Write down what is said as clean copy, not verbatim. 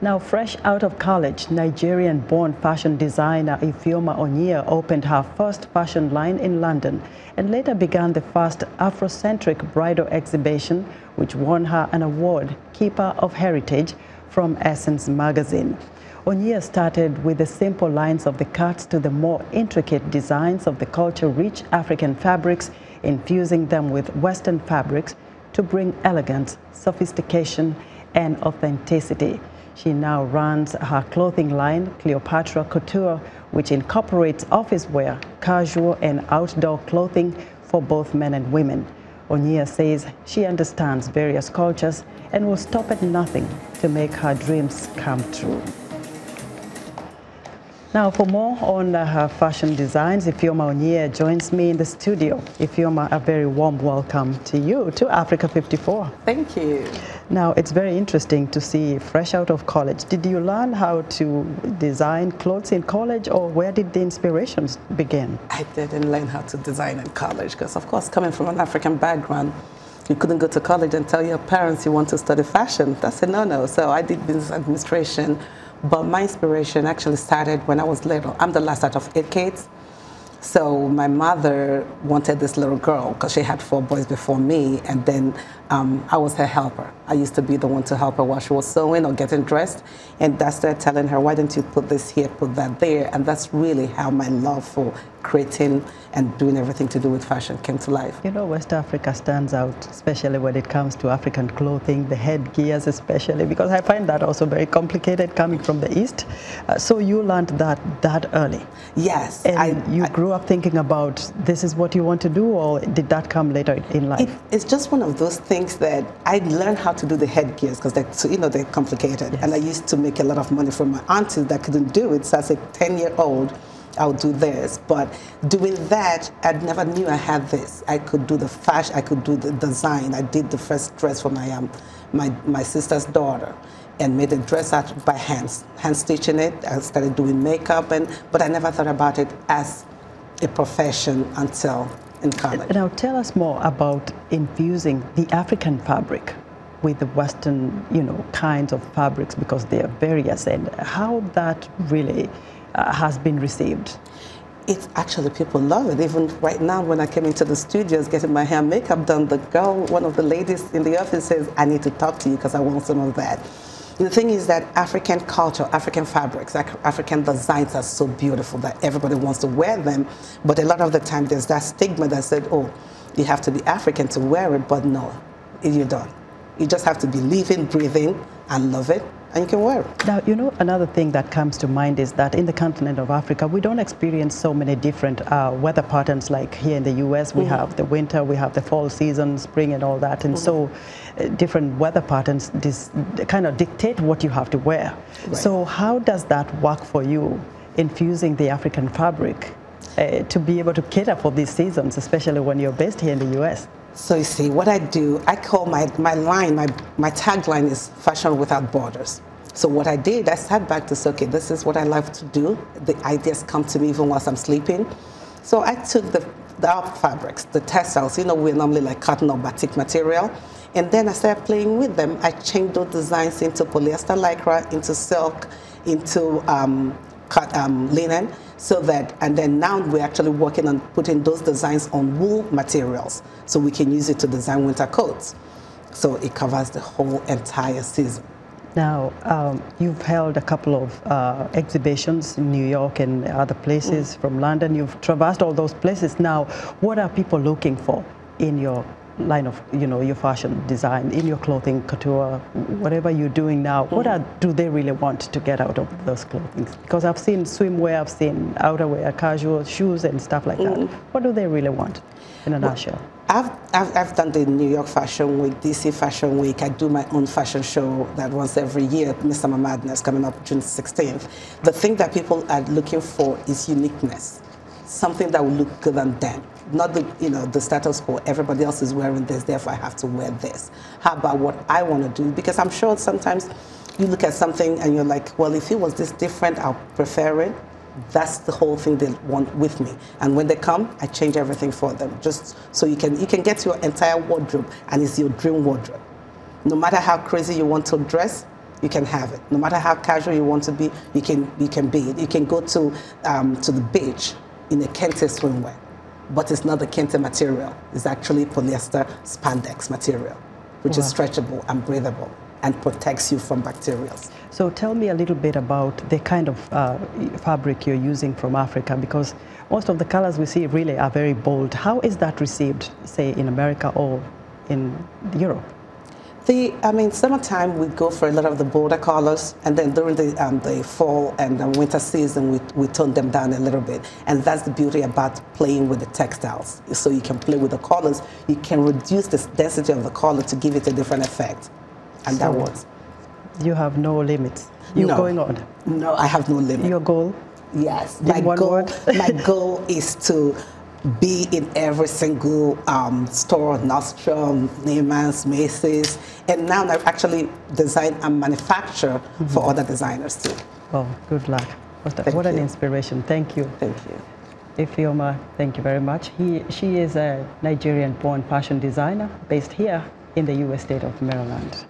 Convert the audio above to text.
Now, fresh out of college, Nigerian-born fashion designer Ifeoma Onyia opened her first fashion line in London and later began the first Afrocentric bridal exhibition, which won her an award, Keeper of Heritage, from Essence magazine. Onyia started with the simple lines of the cuts to the more intricate designs of the culture-rich African fabrics, infusing them with Western fabrics to bring elegance, sophistication, and authenticity. She now runs her clothing line, Clyopatra Couture, which incorporates office wear, casual and outdoor clothing for both men and women. Onyia says she understands various cultures and will stop at nothing to make her dreams come true. Now, for more on her fashion designs, Ifeoma Onyia joins me in the studio. Ifeoma, a very warm welcome to you, to Africa 54. Thank you. Now, it's very interesting to see fresh out of college. Did you learn how to design clothes in college, or where did the inspirations begin? I didn't learn how to design in college because, of course, coming from an African background, you couldn't go to college and tell your parents you want to study fashion. That's a no-no. So I did business administration. But my inspiration actually started when I was little. I'm the last out of 8 kids. So my mother wanted this little girl because she had 4 boys before me, and then I was her helper. I used to be the one to help her while she was sewing or getting dressed, and I started telling her, why don't you put this here, put that there, and that's really how my love for creating and doing everything to do with fashion came to life. You know, West Africa stands out, especially when it comes to African clothing, the headgears especially, because I find that also very complicated coming from the East. So you learned that early? Yes. And you grew up thinking about this is what you want to do, or did that come later in life? It's just one of those things that I learned how to do the headgears because they're complicated. Yes. And I used to make a lot of money from my aunties that couldn't do it. So as a 10-year-old, I'll do this. But doing that, I never knew I had this. I could do the fashion, I could do the design. I did the first dress for my sister's daughter and made a dress out by hand stitching it. I started doing makeup, but I never thought about it as a profession until in college. Now tell us more about infusing the African fabric with the Western, kinds of fabrics, because they are various, and how that really has been received. It's actually, people love it. Even right now, when I came into the studios getting my hair and makeup done, the girl, one of the ladies in the office says, I need to talk to you because I want some of that. The thing is that African culture, African fabrics, African designs are so beautiful that everybody wants to wear them. But a lot of the time, there's that stigma that said, oh, you have to be African to wear it. But no, you don't. You just have to be living, breathing, and love it, and you can wear it. Now, another thing that comes to mind is that in the continent of Africa, we don't experience so many different weather patterns like here in the U.S. We have the winter, we have the fall season, spring, and all that. And so different weather patterns kind of dictate what you have to wear. Right. So how does that work for you, infusing the African fabric to be able to cater for these seasons, especially when you're based here in the U.S.? So you see, what I do, I call my line, my tagline is fashion without borders. So what I did, I sat back to say, okay, this is what I love to do. The ideas come to me even whilst I'm sleeping. So I took our fabrics, the textiles, we're normally like cotton or batik material. And then I started playing with them. I changed those designs into polyester lycra, into silk, into linen. So that, and then now we're actually working on putting those designs on wool materials so we can use it to design winter coats. So it covers the whole entire season. Now, you've held a couple of exhibitions in New York and other places from London. You've traversed all those places. Now, what are people looking for in your line of, your fashion design, in your clothing, couture, whatever you're doing now? What do they really want to get out of those clothing? Because I've seen swimwear, I've seen outerwear, casual shoes and stuff like that. What do they really want in a nutshell? I've done the New York Fashion Week, DC Fashion Week. I do my own fashion show that runs every year, Miss Summer Madness, coming up June 16th. The thing that people are looking for is uniqueness, something that will look good on them. Not the status quo. Everybody else is wearing this, therefore I have to wear this. How about what I want to do? Because I'm sure sometimes you look at something and you're like, well, if it was this different, I'll prefer it. That's the whole thing they want with me. And when they come, I change everything for them, just so you can get your entire wardrobe, and it's your dream wardrobe. No matter how crazy you want to dress, you can have it. No matter how casual you want to be, you can be it. You can go to the beach in a kente swimwear, but it's not the kente material. It's actually polyester spandex material, which is stretchable and breathable and protects you from bacteria. So tell me a little bit about the kind of fabric you're using from Africa, because most of the colors we see really are very bold. How is that received, say, in America or in Europe? Summertime we go for a lot of the bolder colors, and then during the fall and the winter season we tone them down a little bit. And that's the beauty about playing with the textiles. So you can play with the colors, you can reduce the density of the color to give it a different effect. And that works. You have no limits. You're going on? No, I have no limit. Your goal? Yes. My goal is to be in every single store, Nordstrom, Neiman's, Macy's, and now I actually design and manufacture for other designers too. Oh, good luck. What an inspiration. Thank you. Thank you. Ifeoma, thank you very much. She is a Nigerian-born fashion designer based here in the U.S. state of Maryland.